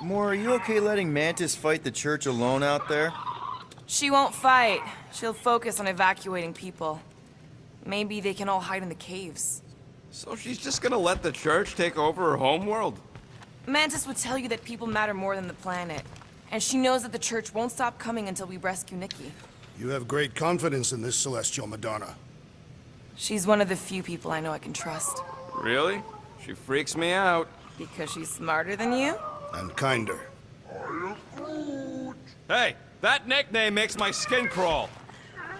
Moore, are you okay letting Mantis fight the church alone out there? She won't fight. She'll focus on evacuating people. Maybe they can all hide in the caves. So she's just gonna let the church take over her homeworld? Mantis would tell you that people matter more than the planet. And she knows that the church won't stop coming until we rescue Nikki. You have great confidence in this celestial Madonna. She's one of the few people I know I can trust. Really? She freaks me out. Because she's smarter than you? And kinder. Hey, that nickname makes my skin crawl.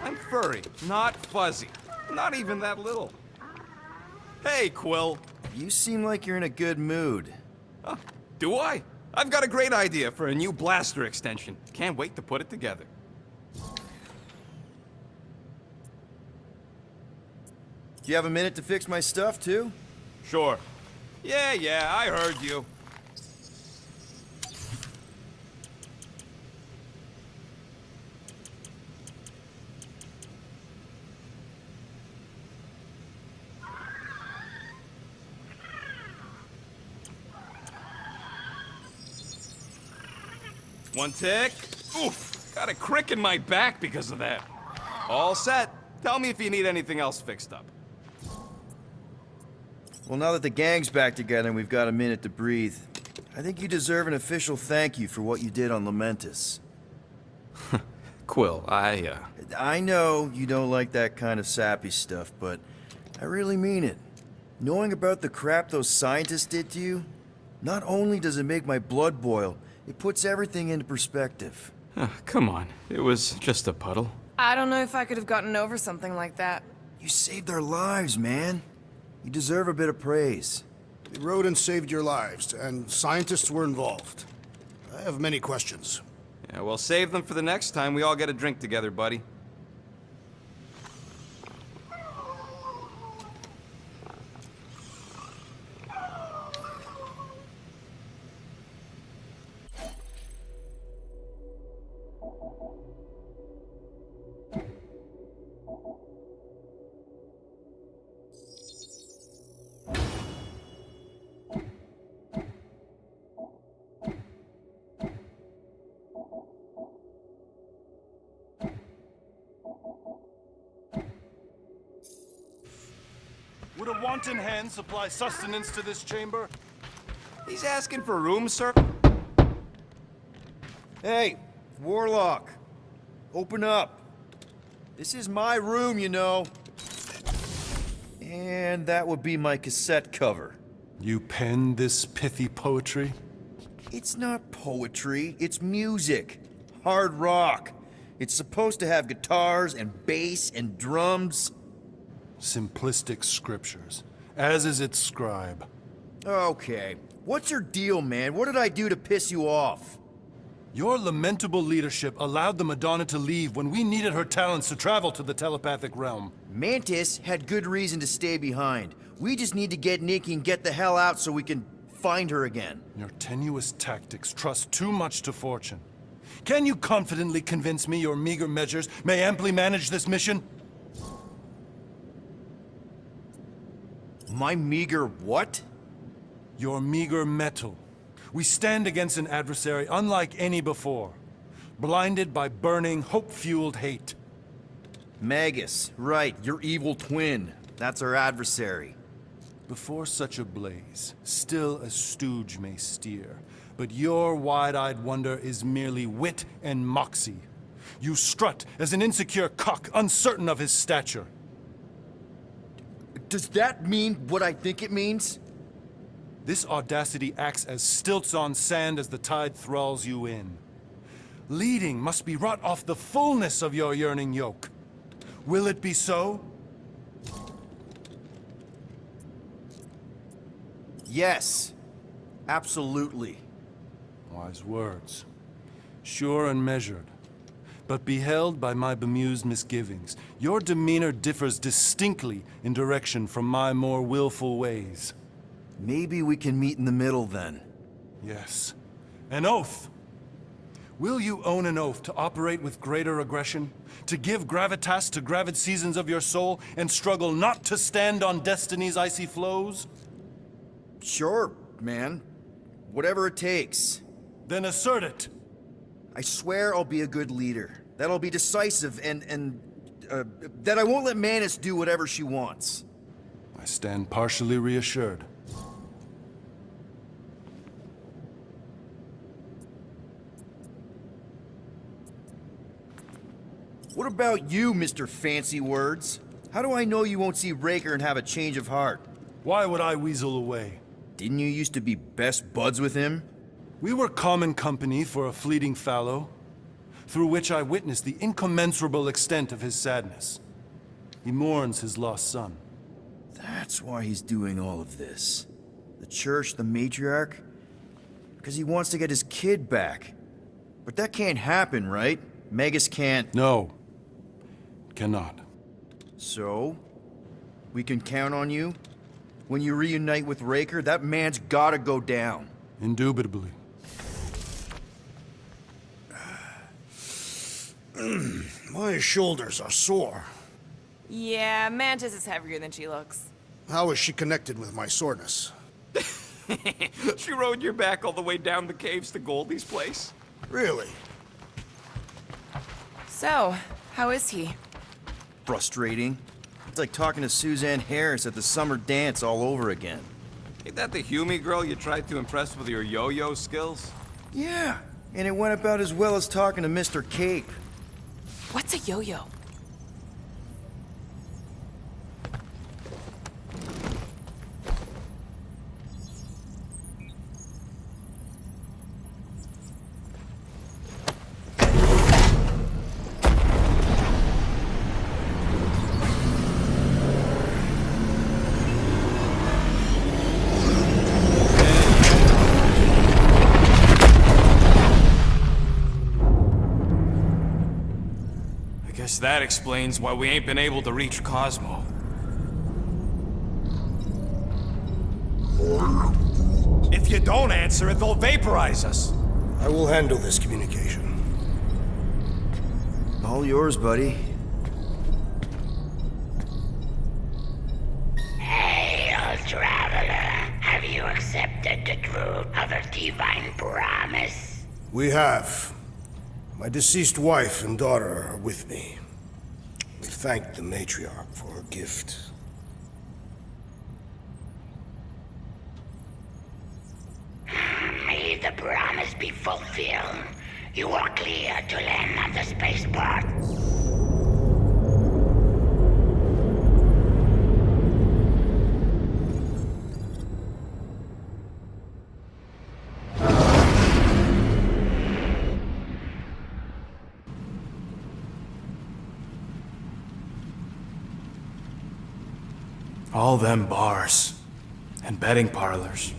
I'm furry, not fuzzy. Not even that little. Hey, Quill. You seem like you're in a good mood. Huh, do I? I've got a great idea for a new blaster extension. Can't wait to put it together. Do you have a minute to fix my stuff, too? Sure. Yeah, I heard you. One tick. Oof, got a crick in my back because of that. All set. Tell me if you need anything else fixed up. Well, now that the gang's back together and we've got a minute to breathe, I think you deserve an official thank you for what you did on Lamentus. Quill, I know you don't like that kind of sappy stuff, but I really mean it. Knowing about the crap those scientists did to you, not only does it make my blood boil, it puts everything into perspective. Come on. It was just a puddle. I don't know if I could have gotten over something like that. You saved our lives, man. You deserve a bit of praise. The rodents saved your lives, and scientists were involved. I have many questions. Yeah, well, save them for the next time we all get a drink together, buddy. Would a wanton hand supply sustenance to this chamber? He's asking for room, sir? Hey, Warlock. Open up. This is my room, you know. And that would be my cassette cover. You penned this pithy poetry? It's not poetry, it's music. Hard rock. It's supposed to have guitars and bass and drums. Simplistic scriptures, as is its scribe. Okay. What's your deal, man? What did I do to piss you off? Your lamentable leadership allowed the Madonna to leave when we needed her talents to travel to the telepathic realm. Mantis had good reason to stay behind. We just need to get Nikki and get the hell out so we can find her again. Your tenuous tactics trust too much to fortune. Can you confidently convince me your meager measures may amply manage this mission? My meager what? Your meager metal. We stand against an adversary unlike any before, blinded by burning, hope-fueled hate. Magus, right, your evil twin. That's our adversary. Before such a blaze, still a stooge may steer, but your wide-eyed wonder is merely wit and moxie. You strut as an insecure cock, uncertain of his stature. Does that mean what I think it means? This audacity acts as stilts on sand as the tide thralls you in. Leading must be wrought off the fullness of your yearning yoke. Will it be so? Yes. Absolutely. Wise words. Sure and measured. But beheld by my bemused misgivings, your demeanor differs distinctly in direction from my more willful ways. Maybe we can meet in the middle then. Yes. An oath! Will you own an oath to operate with greater aggression? To give gravitas to gravid seasons of your soul, and struggle not to stand on destiny's icy flows? Sure, man. Whatever it takes. Then assert it. I swear I'll be a good leader. That I'll be decisive and that I won't let Manus do whatever she wants. I stand partially reassured. What about you, Mr. Fancy Words? How do I know you won't see Raker and have a change of heart? Why would I weasel away? Didn't you used to be best buds with him? We were common company for a fleeting fallow, through which I witnessed the incommensurable extent of his sadness. He mourns his lost son. That's why he's doing all of this. The church, the matriarch? Because he wants to get his kid back. But that can't happen, right? Magus can't... No. Cannot. So? We can count on you? When you reunite with Raker, that man's gotta go down. Indubitably. My shoulders are sore. Yeah, Mantis is heavier than she looks. How is she connected with my soreness? She rode your back all the way down the caves to Goldie's place? Really? So, how is he? Frustrating. It's like talking to Suzanne Harris at the summer dance all over again. Ain't that the Hume girl you tried to impress with your yo-yo skills? Yeah, and it went about as well as talking to Mr. Cape. What's a yo-yo? Guess that explains why we ain't been able to reach Cosmo. If you don't answer it, they'll vaporize us. I will handle this communication. All yours, buddy. Hail, traveler. Have you accepted the truth of a divine promise? We have. My deceased wife and daughter are with me. We thank the matriarch for her gift. May the promise be fulfilled. You are clear to land on the spaceport. All them bars. And betting parlors.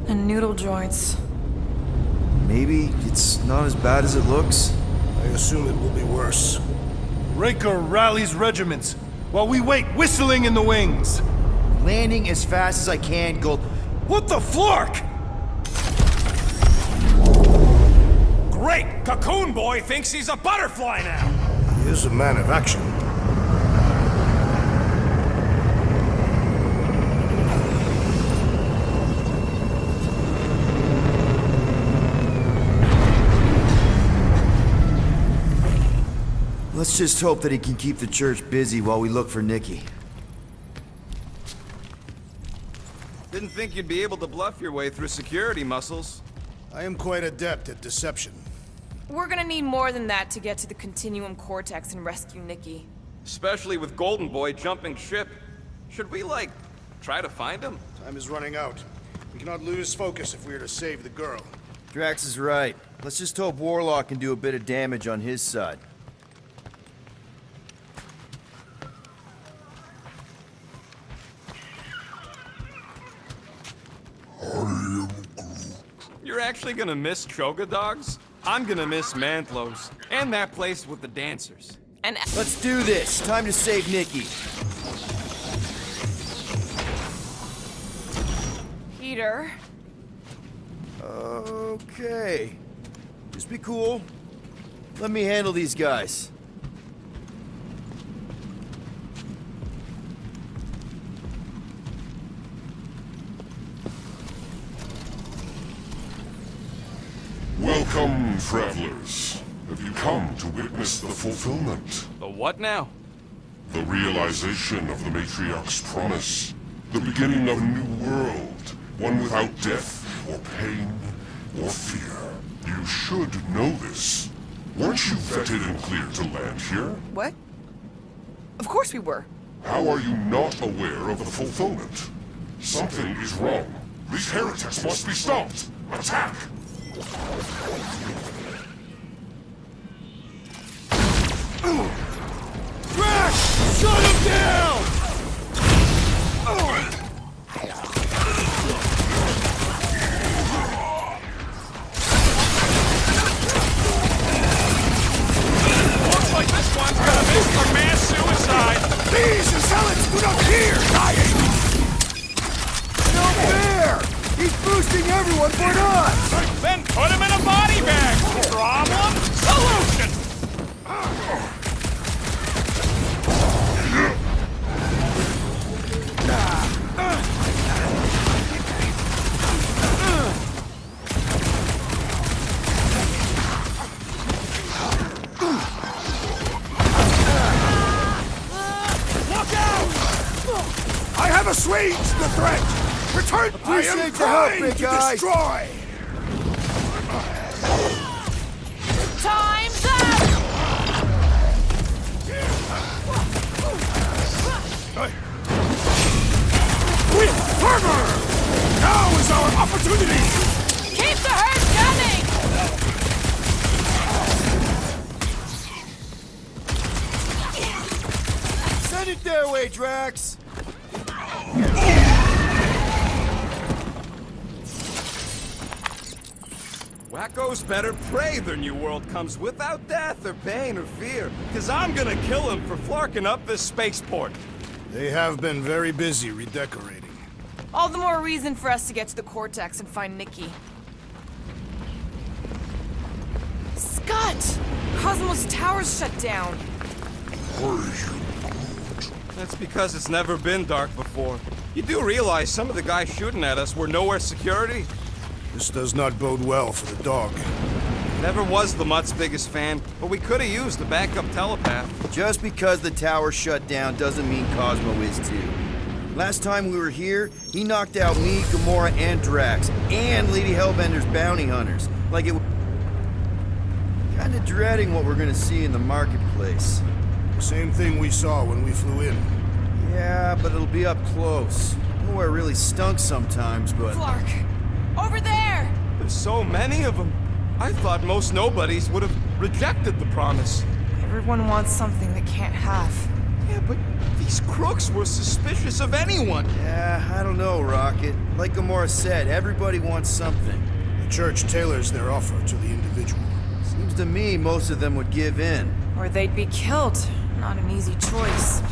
And noodle joints. Maybe it's not as bad as it looks. I assume it will be worse. Raker rallies regiments, while we wait whistling in the wings. Landing as fast as I can, Gold. What the flark? Great! Cocoon Boy thinks he's a butterfly now! He is a man of action. Let's just hope that he can keep the church busy while we look for Nikki. Didn't think you'd be able to bluff your way through security muscles. I am quite adept at deception. We're gonna need more than that to get to the Continuum Cortex and rescue Nikki. Especially with Golden Boy jumping ship. Should we, like, try to find him? Time is running out. We cannot lose focus if we are to save the girl. Drax is right. Let's just hope Warlock can do a bit of damage on his side. You're actually gonna miss Choga Dogs? I'm gonna miss Mantlos. And that place with the dancers. And Let's do this. Time to save Nikki. Peter. Okay. Just be cool. Let me handle these guys. Welcome, travelers. Have you come to witness the fulfillment? The what now? The realization of the Matriarch's promise. The beginning of a new world. One without death, or pain, or fear. You should know this. Weren't you vetted and cleared to land here? What? Of course we were. How are you not aware of the fulfillment? Something is wrong. These heretics must be stopped. Attack! Drax! Shut him down! Looks like this one's gonna miss for mass suicide. These zealots do not fear dying! No fair! He's boosting everyone but us! Then put him in a body bag. Problem? Solution. I have assuaged the threat! Return! I am Appreciate the help, trying big to guy. destroy! Time's up! With fervor! Now is our opportunity! Keep the herd gunning! Send it their way, Drax! Wacko's better pray their new world comes without death or pain or fear. Cause I'm gonna kill him for flarking up this spaceport. They have been very busy redecorating. All the more reason for us to get to the Cortex and find Nikki. Scott! Cosmos Tower's shut down. That's because it's never been dark before. You do realize some of the guys shooting at us were nowhere security? This does not bode well for the dog. Never was the Mutt's biggest fan, but we could have used a backup telepath. Just because the tower shut down doesn't mean Cosmo is too. Last time we were here, he knocked out me, Gamora, and Drax, and Lady Hellbender's bounty hunters. Like it. Kinda dreading what we're gonna see in the marketplace. The same thing we saw when we flew in. Yeah, but it'll be up close. Nowhere really stunk sometimes, but. Clark! Over there! There's so many of them. I thought most nobodies would have rejected the promise. Everyone wants something they can't have. Yeah, but these crooks were suspicious of anyone. Yeah, I don't know, Rocket. Like Gamora said, everybody wants something. The church tailors their offer to the individual. Seems to me most of them would give in. Or they'd be killed. Not an easy choice.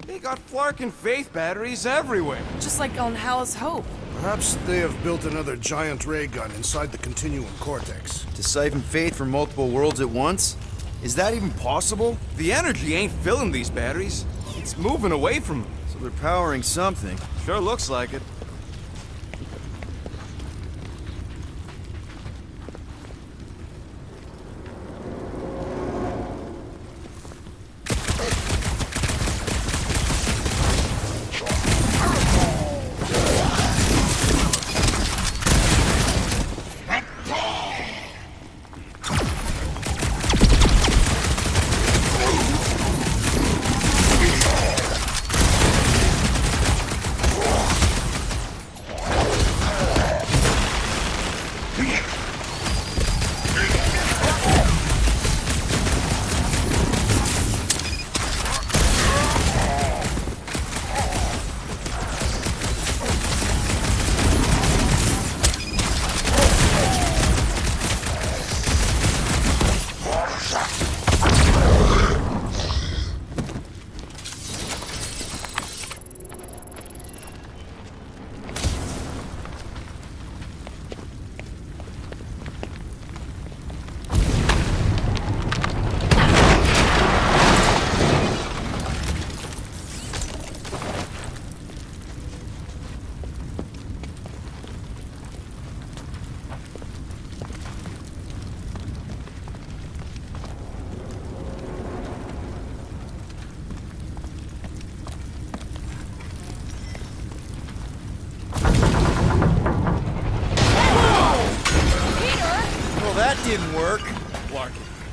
They got Flark and Faith batteries everywhere. Just like on Hal's Hope. Perhaps they have built another giant ray gun inside the Continuum Cortex. To siphon faith from multiple worlds at once? Is that even possible? The energy ain't filling these batteries. It's moving away from them. So they're powering something. Sure looks like it.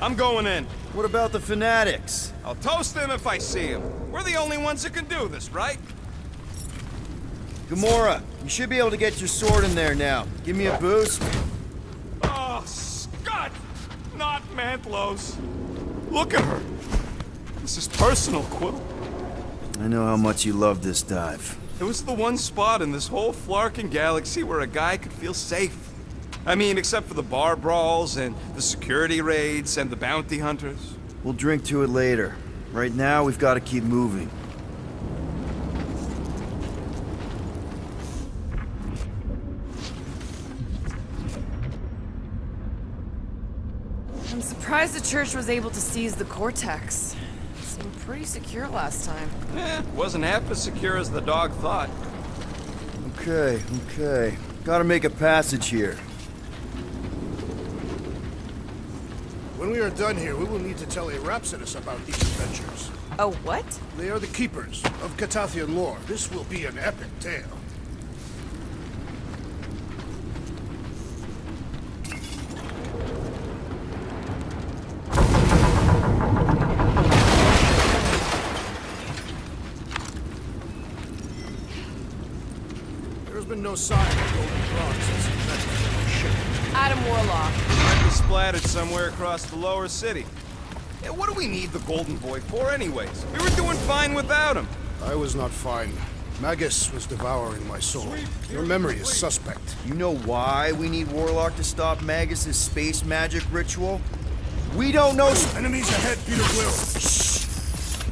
I'm going in. What about the fanatics? I'll toast them if I see them. We're the only ones that can do this, right? Gamora, you should be able to get your sword in there now. Give me a boost. Oh, Scott! Not Mantlos. Look at her. This is personal, Quill. I know how much you love this dive. It was the one spot in this whole flarkin' galaxy where a guy could feel safe. I mean, except for the bar brawls and the security raids and the bounty hunters. We'll drink to it later. Right now, we've got to keep moving. I'm surprised the church was able to seize the Cortex. It seemed pretty secure last time. Wasn't half as secure as the dog thought. Okay. Gotta make a passage here. When we are done here, we will need to tell a Rhapsodus about these adventures. Oh, what? They are the keepers of Catathian lore. This will be an epic tale. There's been no sign of Golden Bronze since he met on the ship. Adam Warlock. Might be splattered somewhere across the lower city. Yeah, what do we need the Golden Boy for anyways? We were doing fine without him. I was not fine. Magus was devouring my soul. Your memory is suspect. You know why we need Warlock to stop Magus' space magic ritual? We don't know. Enemies ahead, Peter Quill. Shh!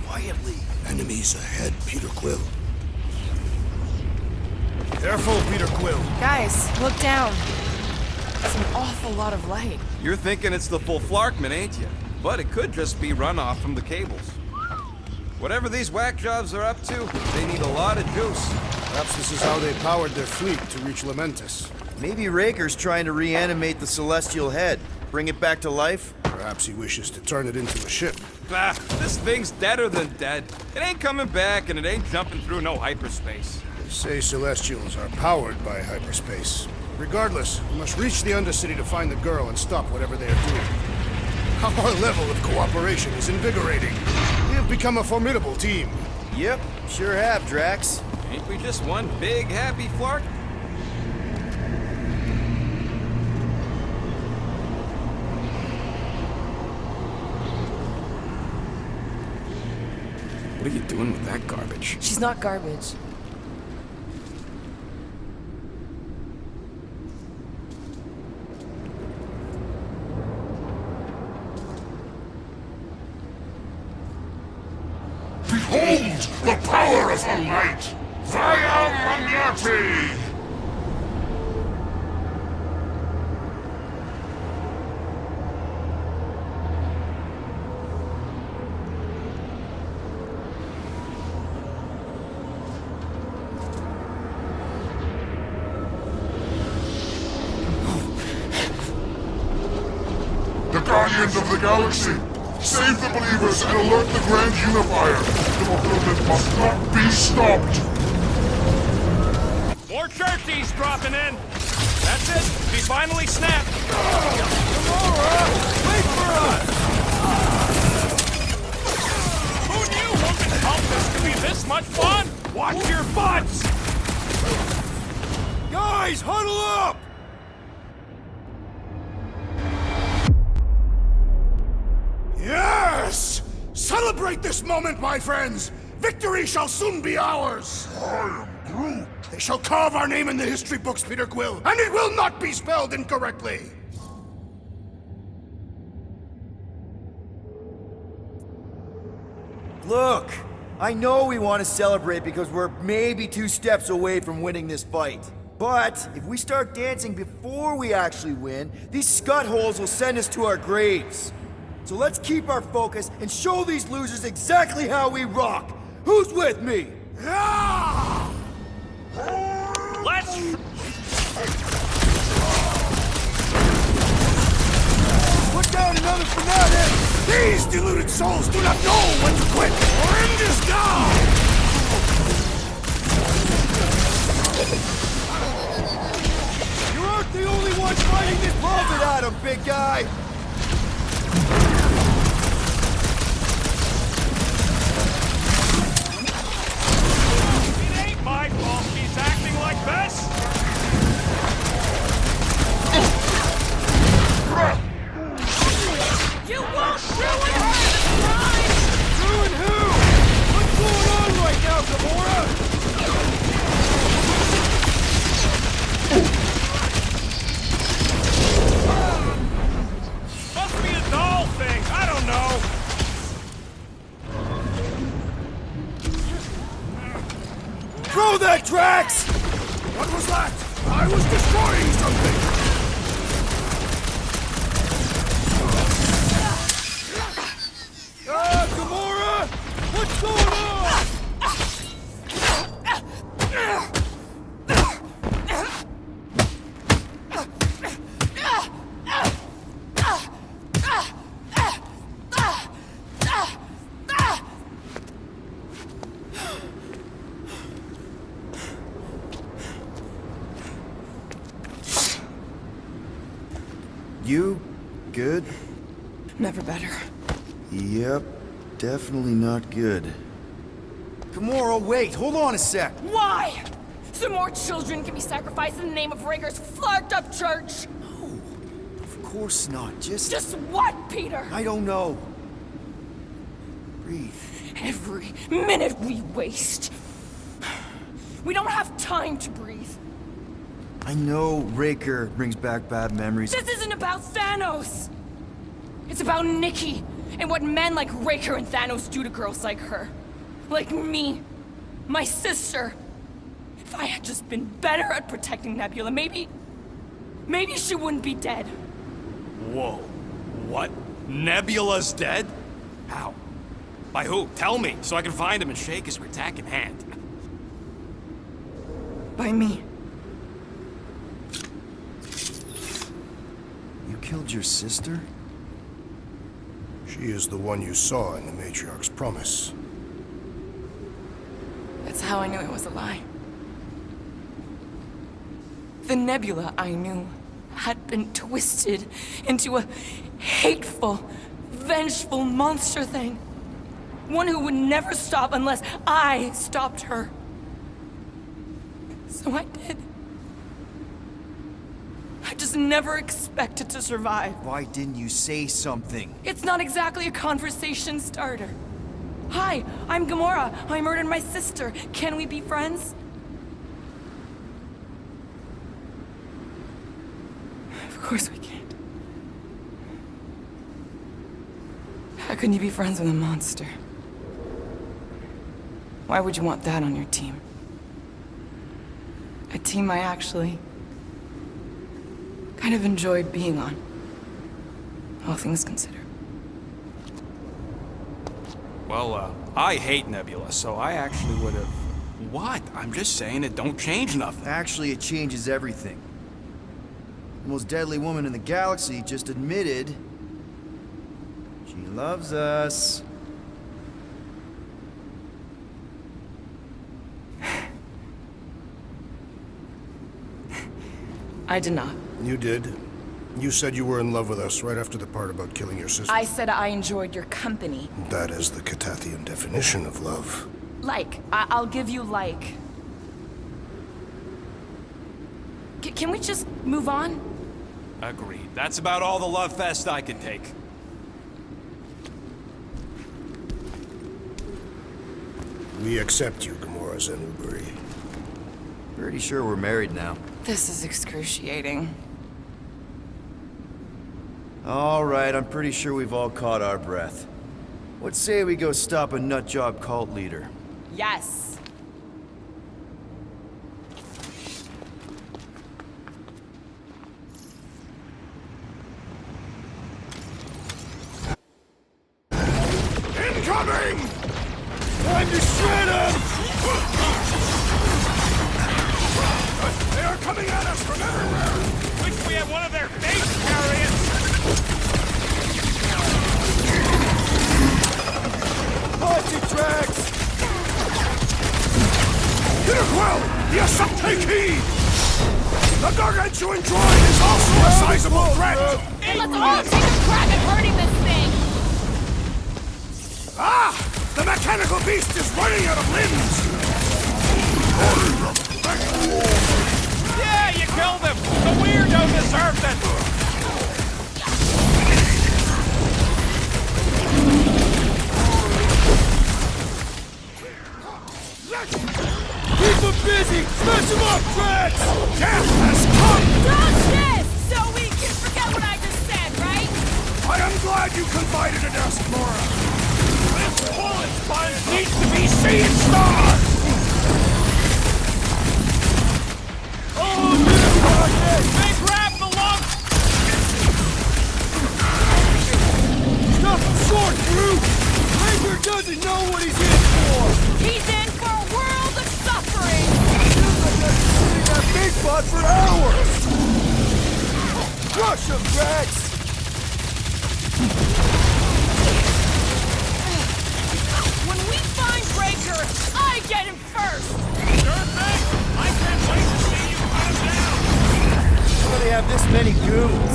Quietly. Enemies ahead, Peter Quill. Careful, Peter Quill. Guys, look down. It's an awful lot of light. You're thinking it's the full Flarkman, ain't you? But it could just be runoff from the cables. Whatever these whack jobs are up to, they need a lot of juice. Perhaps this is how they powered their fleet to reach Lamentus. Maybe Raker's trying to reanimate the Celestial Head. Bring it back to life? Perhaps he wishes to turn it into a ship. Bah, this thing's deader than dead. It ain't coming back, and it ain't jumping through no hyperspace. They say Celestials are powered by hyperspace. Regardless, we must reach the Undercity to find the girl and stop whatever they are doing. Our level of cooperation is invigorating. We have become a formidable team. Yep, sure have, Drax. Ain't we just one big happy Flark? What are you doing with that garbage? She's not garbage. Behold the power of her light! Via Magnati! The Guardians of the Galaxy! Save the believers and alert the Grand Unifier! The fulfillment must not be stopped! More churchies dropping in! That's it! We finally snapped! Gamora! Wait for us! Who knew Woman's Compass could be this much fun? Watch your butts! Guys, huddle up! Yes! Celebrate this moment, my friends! Victory shall soon be ours! I am Groot! They shall carve our name in the history books, Peter Quill, and it will not be spelled incorrectly! Look, I know we want to celebrate because we're maybe 2 steps away from winning this fight. But if we start dancing before we actually win, these scut-holes will send us to our graves. So let's keep our focus and show these losers exactly how we rock. Who's with me? Ah! Let's... Put down another fanatic! These deluded souls do not know when to quit or end this down! You aren't the only one fighting this pulpit, Adam, big guy! throw that, Drax! What was that? I was destroying something! Gamora! What's going on? You good? Never better. Yep, definitely not good. Gamora, wait, hold on a sec. Why? So more children can be sacrificed in the name of Raker's flarked up church? Of course not, Just what, Peter? I don't know. Breathe. Every minute we waste. We don't have time to breathe. I know Raker brings back bad memories. This isn't about Thanos. It's about Nikki and what men like Raker and Thanos do to girls like her. Like me. My sister. If I had just been better at protecting Nebula, maybe she wouldn't be dead. Whoa. What? Nebula's dead? How? By who? Tell me, so I can find him and shake his Ratak in hand. By me. You killed your sister? She is the one you saw in the Matriarch's promise. That's how I knew it was a lie. The Nebula I knew had been twisted into a hateful, vengeful monster thing. One who would never stop unless I stopped her. So I did. I just never expected to survive. Why didn't you say something? It's not exactly a conversation starter. Hi, I'm Gamora. I murdered my sister. Can we be friends? Of course we can't. How can you be friends with a monster? Why would you want that on your team? A team I actually kind of enjoyed being on. All things considered. Well, I hate Nebula, so I actually would have... What? I'm just saying it don't change nothing. Actually, it changes everything. The most deadly woman in the galaxy just admitted she loves us. I did not. You did. You said you were in love with us right after the part about killing your sister. I said I enjoyed your company. That is the Catathian definition of love. Like. I'll give you like. Can we just move on? Agreed. That's about all the love fest I can take. We accept you, Gamora Zenuburi. Pretty sure we're married now. This is excruciating. All right, I'm pretty sure we've all caught our breath. What say we go stop a nutjob cult leader? Yes. Incoming! Time to shred him! They are coming at us from everywhere! Wish we had one of their face carriers! Watch it, Drax! Well, yes, take heed! The gargantuan droid is also a sizable threat! Let's all take a crack at hurting this thing! Ah! The mechanical beast is running out of limbs! Yeah, you killed him! The weirdo deserved it! Keep him busy! Smash him up, Drax! Death has come! Dodge this! So we can forget what I just said, right? I am glad you confided in us, Gamora! This bullet sponge needs to be seeing stars! doesn't know what he's in for! He's in for a world of suffering! Feels like I've been sitting in that big spot for hours! Crush him, Drax! When we find Breaker, I get him first! Sure thing! I can't wait to see you cut him down! How do they have this many goons?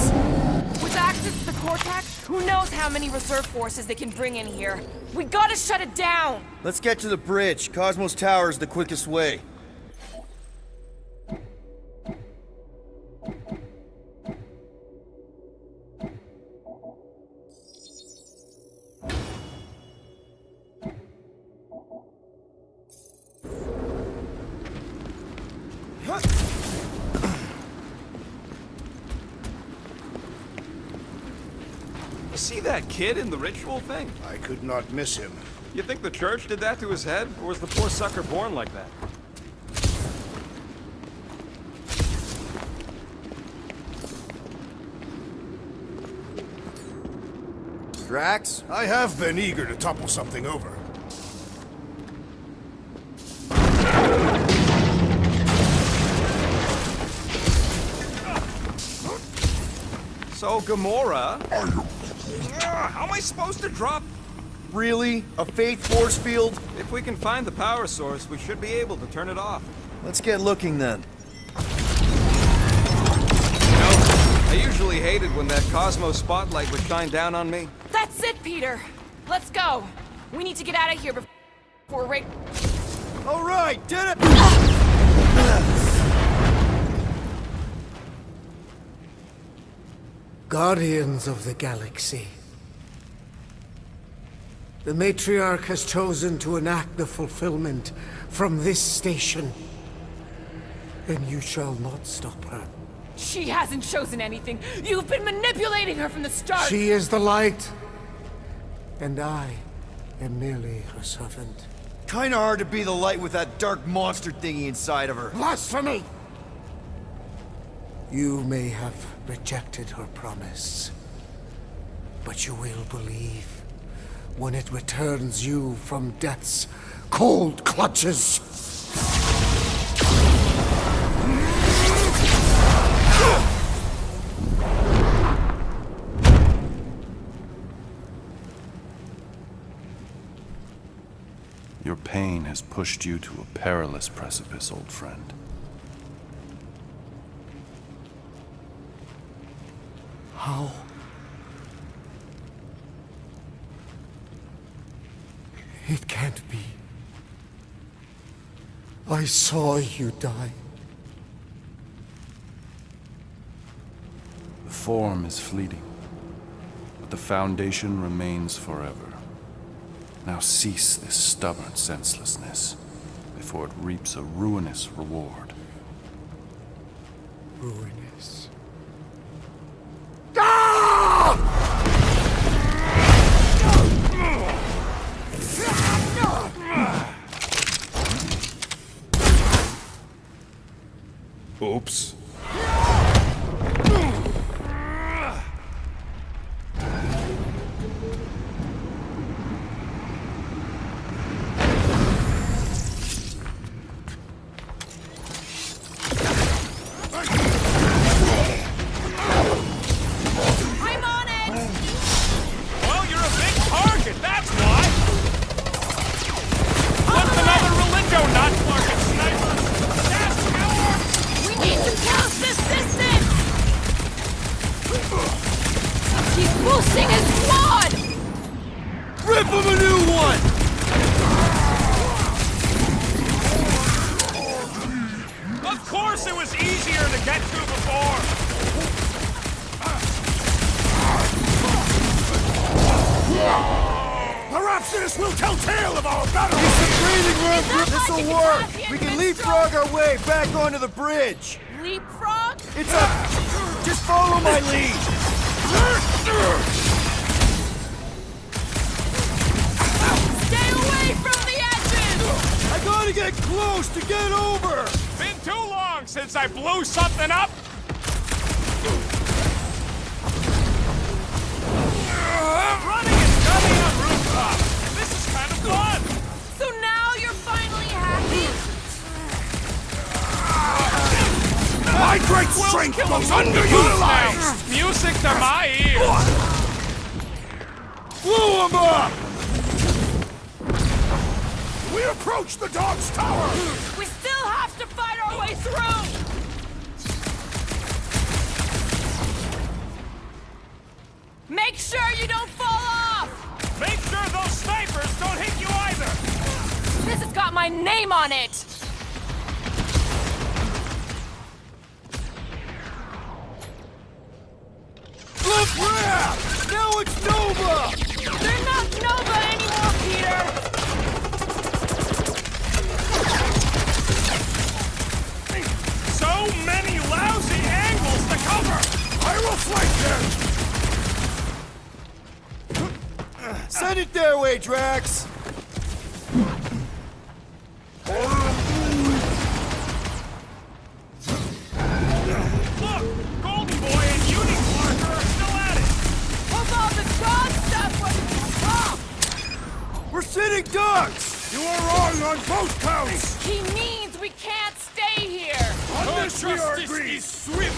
With access to the Cortex, who knows how many reserve forces they can bring in here. We gotta shut it down! Let's get to the bridge. Cosmos Tower is the quickest way. You see that kid in the ritual thing? I could not miss him. You think the church did that to his head? Or was the poor sucker born like that? Drax? I have been eager to topple something over. So, Gamora... how am I supposed to drop... Really? A faith force field? If we can find the power source, we should be able to turn it off. Let's get looking then. I usually hated when that Cosmo spotlight would shine down on me. That's it, Peter! Let's go! We need to get out of here before Rick... All right, did it! Guardians of the Galaxy. The Matriarch has chosen to enact the fulfillment from this station. And you shall not stop her. She hasn't chosen anything! You've been manipulating her from the start! She is the light. And I am merely her servant. Kinda hard to be the light with that dark monster thingy inside of her. Blasphemy! You may have rejected her promise, but you will believe when it returns you from death's cold clutches. Your pain has pushed you to a perilous precipice, old friend. How? It can't be. I saw you die. The form is fleeting, but the foundation remains forever. Now cease this stubborn senselessness before it reaps a ruinous reward. Ruinous. Oops. I'm on it! Well, you're a big target, that's why! What's another relingo not market sniper? Yes, coward! We need to count this distance! He's boosting his squad! Rip him a new one! Of course it was easier to get to before! Perhaps this will tell tale of our battle! Breathing room! Is that This'll like a work! Canadian We can minstrel? leapfrog our way back onto the bridge! Leapfrog? It's a... Just follow my lead! Stay away from the edges! I gotta get close to get over! Been too long since I blew something up! Running and gunning on rooftops! This is kind great strength goes underutilized! Music to my ears! Blow him up! We approach the dog's tower! We still have to fight our way through! Make sure you don't fall off! Make sure those snipers don't hit you either! This has got my name on it! Look crap! Now it's Nova! They're not Nova anymore, Peter! So many lousy angles to cover! I will flank them! Send it their way, Drax! Look! Golden Boy and Unique Marker are still at it! Hope all the dog stuff was wrong! We're sitting ducks! You are wrong on both counts! He means we can't stay here! On this we are Justice agreed! is swift!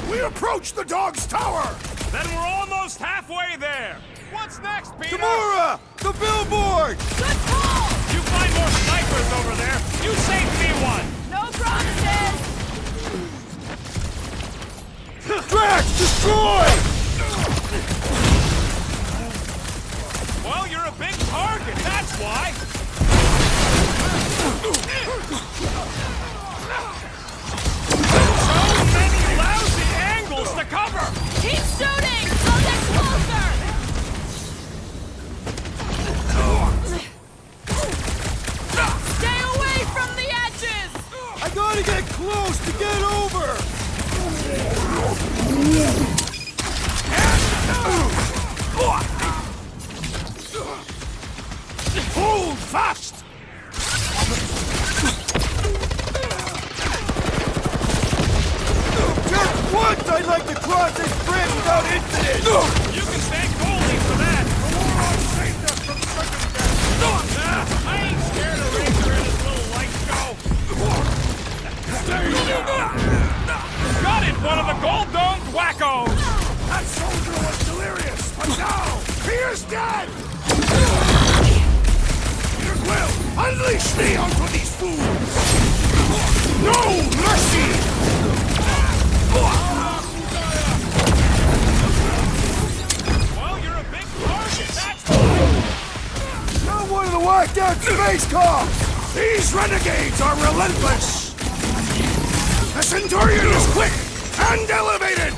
We approach the dog's tower! Then we're almost halfway there! What's next, Peter? Gamora! The billboard! Good call! You find more snipers over there! You save me one! No promises! Drax, destroy! Well, you're a big target, that's why! So many lousy angles to cover! Keep shooting! They'll get closer! Stay away from the edges! I gotta get close to get over! Hold fast! Just once I'd like to cross this bridge without incident! You can thank Goldie for that! I ain't scared of Ranger and his little light show! Got it, one of the gold-domed wackos! That soldier was delirious, but now he is dead! Peter Quill, unleash me onto these fools! No mercy! Well, you're a big target, that's why! Not one of the whacked out space cops! These renegades are relentless! The Centurion is quick and elevated!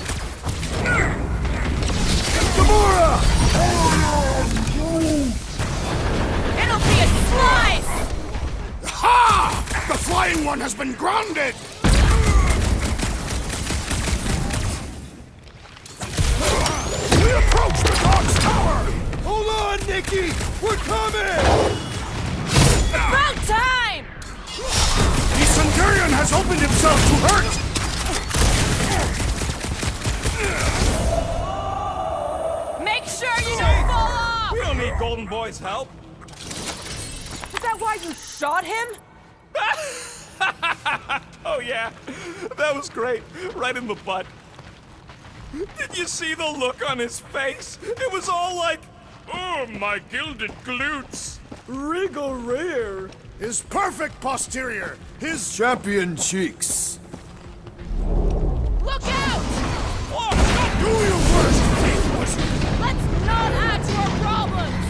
Gamora! It'll be a slice! Ha! The flying one has been grounded! We approach the dog's tower! Hold on, Nikki! We're coming! About time! The Centurion has opened himself to hurt! Make sure you don't fall off! We don't need Golden Boy's help. Is that why you shot him? Oh yeah, that was great. Right in the butt. Did you see the look on his face? It was all like, oh, my gilded glutes. Regal rear! His perfect posterior! His Champion cheeks! Look out! Look, do your worst, Kate Bush! Let's not add to our problems!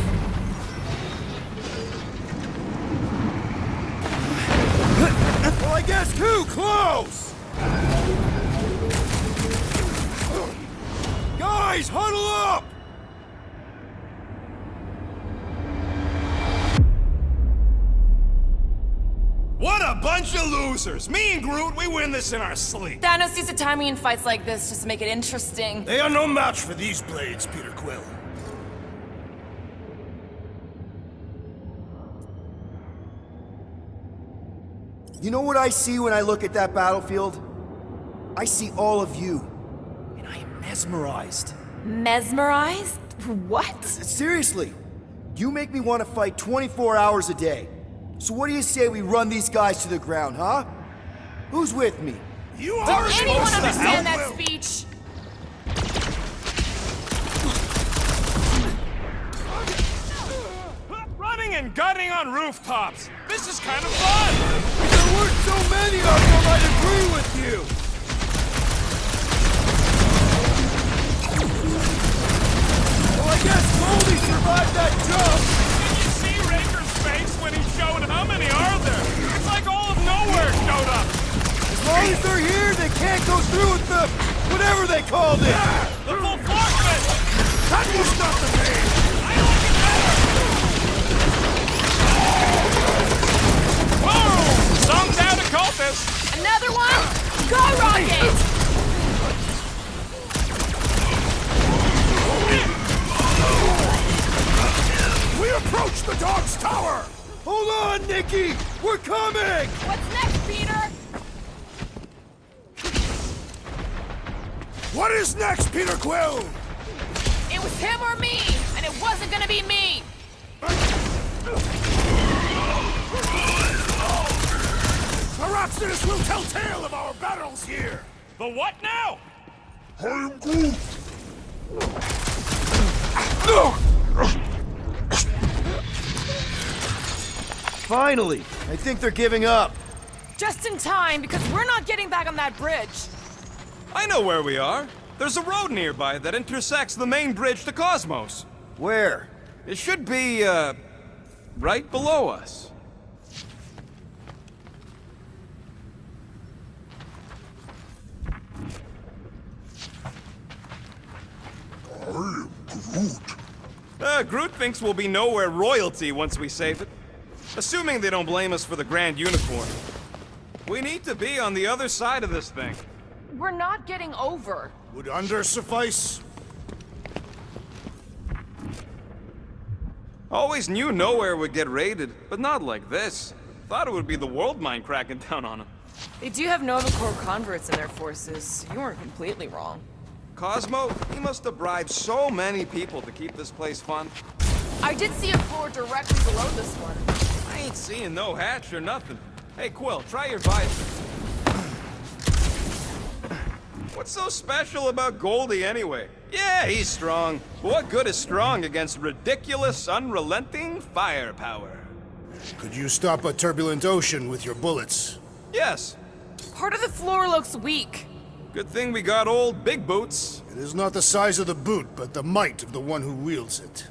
Well, I guess too close! Guys, huddle up! What a bunch of losers! Me and Groot, we win this in our sleep. Thanos used to time me in fights like this just to make it interesting. They are no match for these blades, Peter Quill. You know what I see when I look at that battlefield? I see all of you. And I am mesmerized. Mesmerized? What? Seriously, you make me want to fight 24 hours a day. So what do you say we run these guys to the ground, huh? Who's with me? You are Did anyone understand that speech? Running and gunning on rooftops. This is kind of fun. If there weren't so many of them, I'd agree with you. Well, I guess Goldie survived that jump. Did you see Raker's face when he showed? How many are there? It's like all of nowhere showed up. As long as they're here, they can't go through with the whatever they called it. The full forkment. That was not the pain! I like it better. Boom! Some down a cultist. Another one? Go, Rocket! We approach the dog's tower! Hold on, Nikki! We're coming! What's next, Peter? What is next, Peter Quill? It was him or me, and it wasn't gonna be me. Perhaps this will tell tale of our battles here! The what now? I am Groot! Finally! I think they're giving up. Just in time, because we're not getting back on that bridge. I know where we are. There's a road nearby that intersects the main bridge to Cosmos. Where? It should be, right below us. I am Groot. Groot thinks we'll be nowhere royalty once we save it. Assuming they don't blame us for the Grand Unicorn. We need to be on the other side of this thing. We're not getting over. Would under suffice? Always knew nowhere would get raided, but not like this. Thought it would be the world mind cracking down on them. They do have Nova Corps converts in their forces. You weren't completely wrong. Cosmo, he must have bribed so many people to keep this place fun. I did see a floor directly below this one. I ain't seeing no hatch or nothing. Hey, Quill, try your visor. What's so special about Goldie anyway? Yeah, he's strong. But what good is strong against ridiculous, unrelenting firepower? Could you stop a turbulent ocean with your bullets? Yes. Part of the floor looks weak. Good thing we got old Big Boots. It is not the size of the boot, but the might of the one who wields it.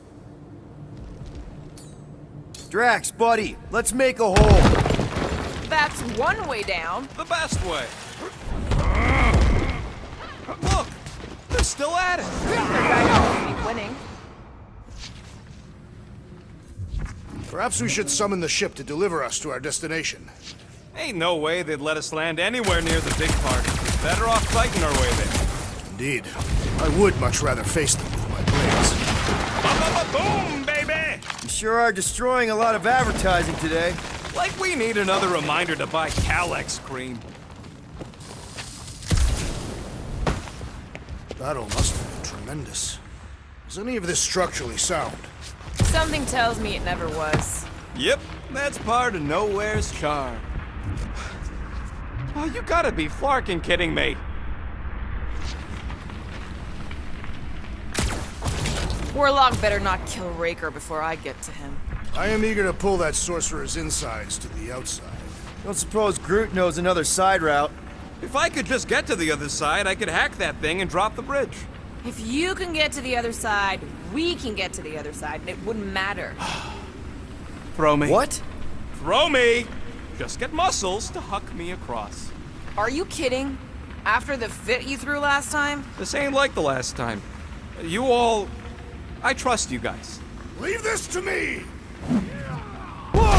Drax, buddy, let's make a hole. That's one way down. The best way. Look, they're still at it. They're back to keep winning. Perhaps we should summon the ship to deliver us to our destination. Ain't no way they'd let us land anywhere near the big part. Better off fighting our way there. Indeed. I would much rather face them with my blades. Boom, baby! You sure are destroying a lot of advertising today. Like we need another reminder to buy Calex cream. Battle must have been tremendous. Is any of this structurally sound? Something tells me it never was. Yep, that's part of Nowhere's charm. Oh, you gotta be flarking kidding me. Warlock better not kill Raker before I get to him. I am eager to pull that sorcerer's insides to the outside. Don't suppose Groot knows another side route. If I could just get to the other side, I could hack that thing and drop the bridge. If you can get to the other side, we can get to the other side, and it wouldn't matter. Throw me. What? Throw me! Just get muscles to huck me across. Are you kidding? After the fit you threw last time? This ain't like the last time. You all... I trust you guys. Leave this to me! Glad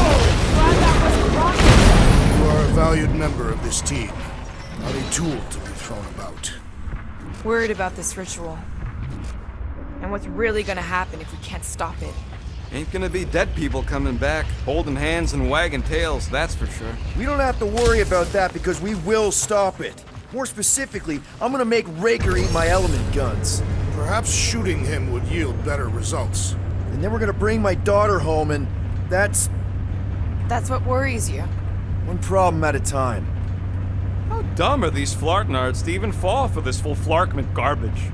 that wasn't Rocket. You are a valued member of this team, not a tool to be thrown about. Worried about this ritual. And what's really gonna happen if we can't stop it. Ain't gonna be dead people coming back, holding hands and wagging tails, that's for sure. We don't have to worry about that because we will stop it. More specifically, I'm gonna make Raker eat my element guns. Perhaps shooting him would yield better results. And then we're gonna bring my daughter home and that's That's what worries you. One problem at a time. How dumb are these flartnards to even fall for this full flarkment garbage?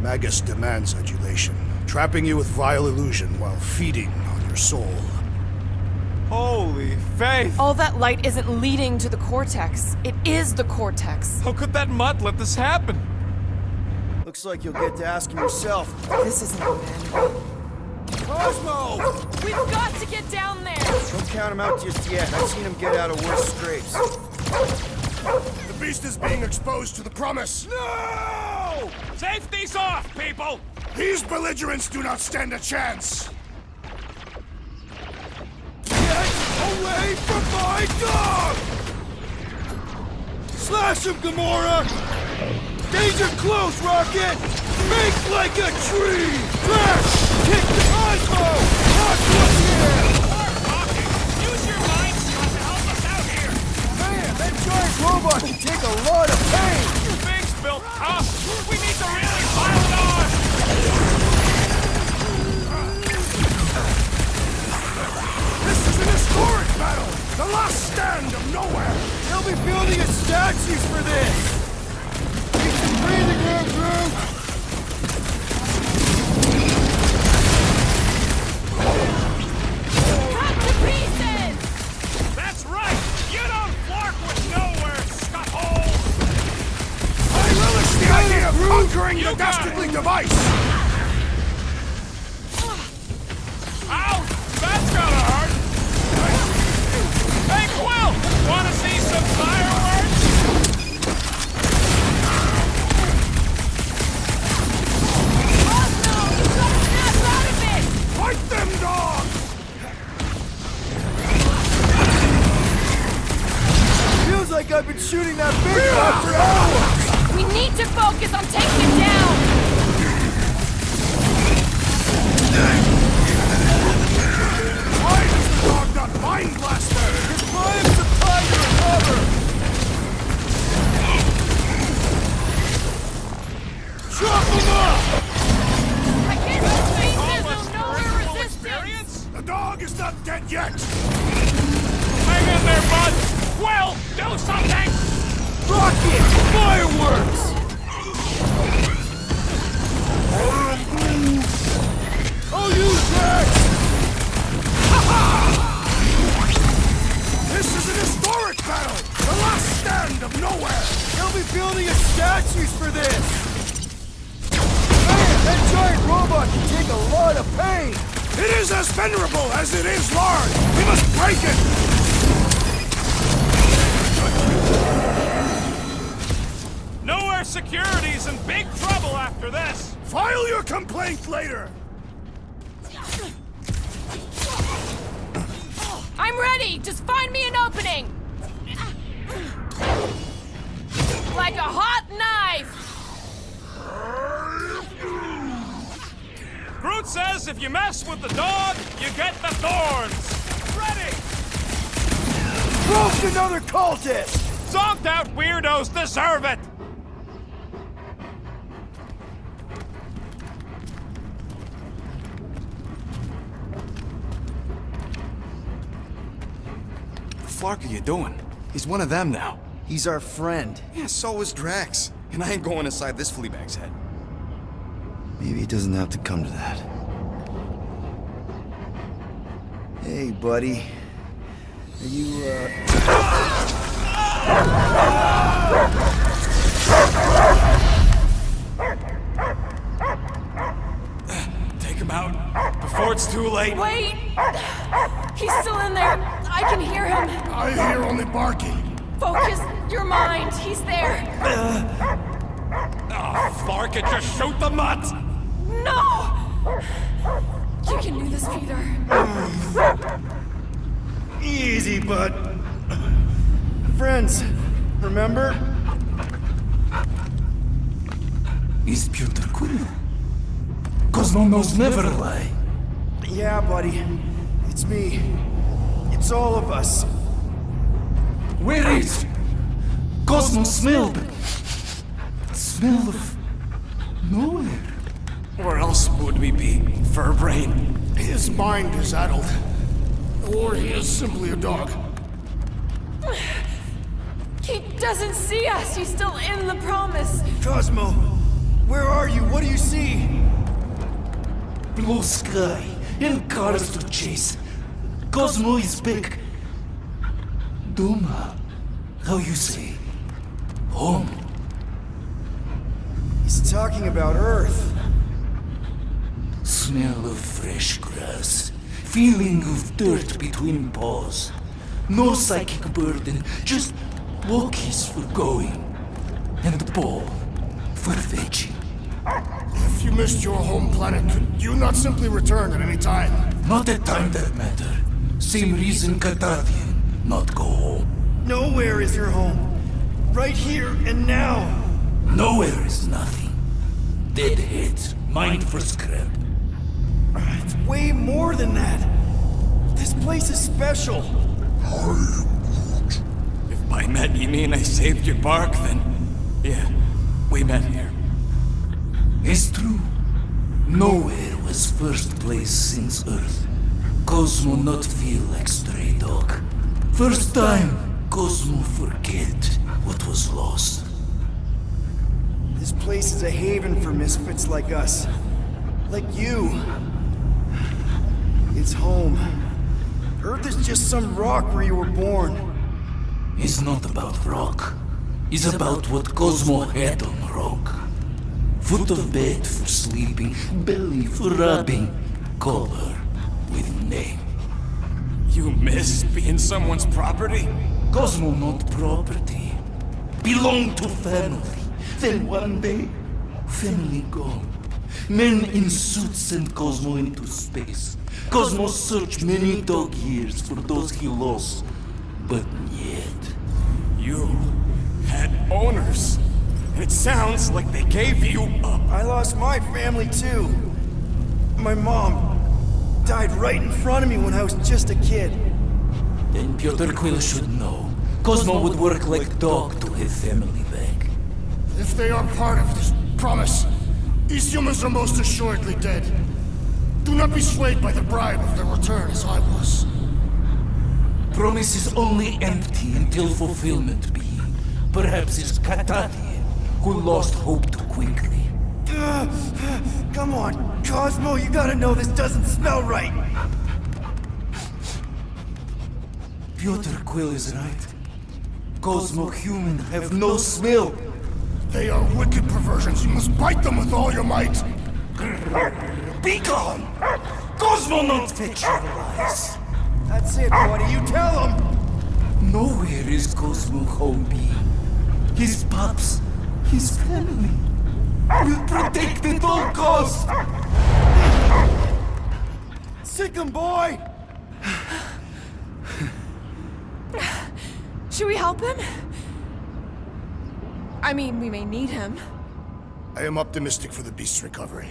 Magus demands adulation, trapping you with vile illusion while feeding on your soul. Holy faith! All that light isn't leading to the cortex. It is the cortex. How could that mutt let this happen? Looks like you'll get to ask him yourself. This isn't the man. Cosmo! We've got to get down there! Don't count him out just yet. I've seen him get out of worse scrapes. The beast is being exposed to the promise. No! Safety's off, people! These belligerents do not stand a chance. Away from my dog! Slash him, Gamora! Danger close, Rocket! Make like a tree! Drax! Kick the Cosmo! Rocket's here! Start talking! Use your mind shot to help us out here! Man, that giant robot can take a lot of pain! Your thing's built tough! We need to really pile it on! This is an historic battle! The last stand of nowhere! They'll be building a statues for this! Keep some breathing room, Groot! Cut to pieces! That's right! You don't flark with nowhere, scuffhole! I relish the idea of conquering You the got dastardly it. device! Ouch! That's gotta hurt! Hey, Quill! Wanna see some fireworks? Cosmo! You've got to snap out of it! Fight them, dogs! Feels like I've been shooting that big guy for hours! We need to focus on taking him down! Why does the dog not mind blaster? His mind's some time to recover! Chop him up! I can't move pieces! All There's this no peripheral resistance! experience? The dog is not dead yet! Hang in there, bud! Quill, do something! Rocket! Fireworks! I'll use Drax! This is an historic battle! The last stand of nowhere! They'll be building a statues for this! Man, that giant robot can take a lot of pain! It is as venerable as it is large! We must break it! Nowhere Security's in big trouble after this! File your complaint later! I'm ready! Just find me an opening! Like a hot knife! Groot says if you mess with the dog, you get the thorns! Ready! Broke another cultist! Zonked out weirdos deserve it! What the fuck are you doing? He's one of them now. He's our friend. Yeah, so is Drax. And I ain't going inside this fleabag's head. Maybe it doesn't have to come to that. Hey, buddy. Are you, Take him out before it's too late. Wait! He's still in there! I can hear him! I hear only barking. Focus your mind! He's there! Oh, Flark it, just shoot the mutt! No! You can do this, Peter. Easy, bud. Friends, remember? Is Peter Quill? Cosmo knows never lie. Yeah, buddy. It's me. It's all of us. Where is Cosmo smelled? Smell of nowhere. Where else would we be, Furbrain? His mind is addled. or he is simply a dog. He doesn't see us. He's still in the promise. Cosmo, where are you? What do you see? Blue sky and cars to chase. Cosmo is back. Doma, how you say? Home. He's talking about Earth. Smell of fresh grass. Feeling of dirt between paws. No psychic burden, just walkies for going. And the ball for fetching. If you missed your home planet, could you not simply return at any time? Not a time that matter. Same reason Catadian not go home. Nowhere is your home. Right here and now. Nowhere is nothing. Dead heads, mind for scrap. It's way more than that. This place is special. If by met you mean I saved your bark, then yeah, we met here. It's true. Nowhere was first place since Earth. Cosmo not feel like stray dog. First time, Cosmo forget what was lost. This place is a haven for misfits like us. Like you. It's home. Earth is just some rock where you were born. It's not about rock. It's about what Cosmo had on rock. Foot of bed for sleeping, belly for rubbing, color with name. You miss being someone's property? Cosmo not property. Belong to family. Then one day, family gone. Men in suits send Cosmo into space. Cosmo searched many dog years for those he lost. But yet... You had owners. And it sounds like they gave you up. I lost my family too. My mom died right in front of me when I was just a kid. Then Piotr Quill should know. Cosmo would work like dog to have family back. If they are part of this promise, these humans are most assuredly dead. Do not be swayed by the bribe of their return as I was. Promise is only empty until fulfillment be. Perhaps it's Catadian who lost hope too quickly. Come on, Cosmo, you gotta know this doesn't smell right. Piotr Quill is right. Cosmo human have no smell. They are wicked perversions. You must bite them with all your might. Be gone! Cosmo not fetch your lies. That's it, buddy, you tell him. Nowhere is Cosmo home be. His pups, his family, will protect at all costs. Sick 'em, boy! Should we help him? I mean, we may need him. I am optimistic for the beast's recovery.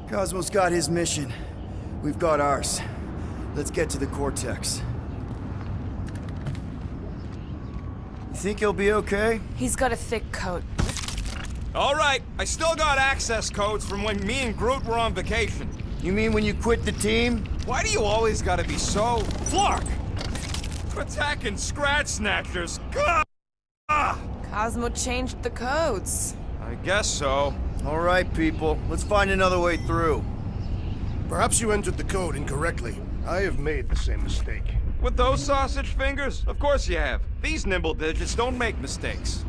Cosmo's got his mission. We've got ours. Let's get to the Cortex. You think he'll be okay? He's got a thick coat. All right, I still got access codes from when me and Groot were on vacation. You mean when you quit the team? Why do you always gotta be so... Flark! Attacking Scratch Snatchers! Gah! Cosmo changed the codes. I guess so. All right, people. Let's find another way through. Perhaps you entered the code incorrectly. I have made the same mistake. With those sausage fingers? Of course you have. These nimble digits don't make mistakes.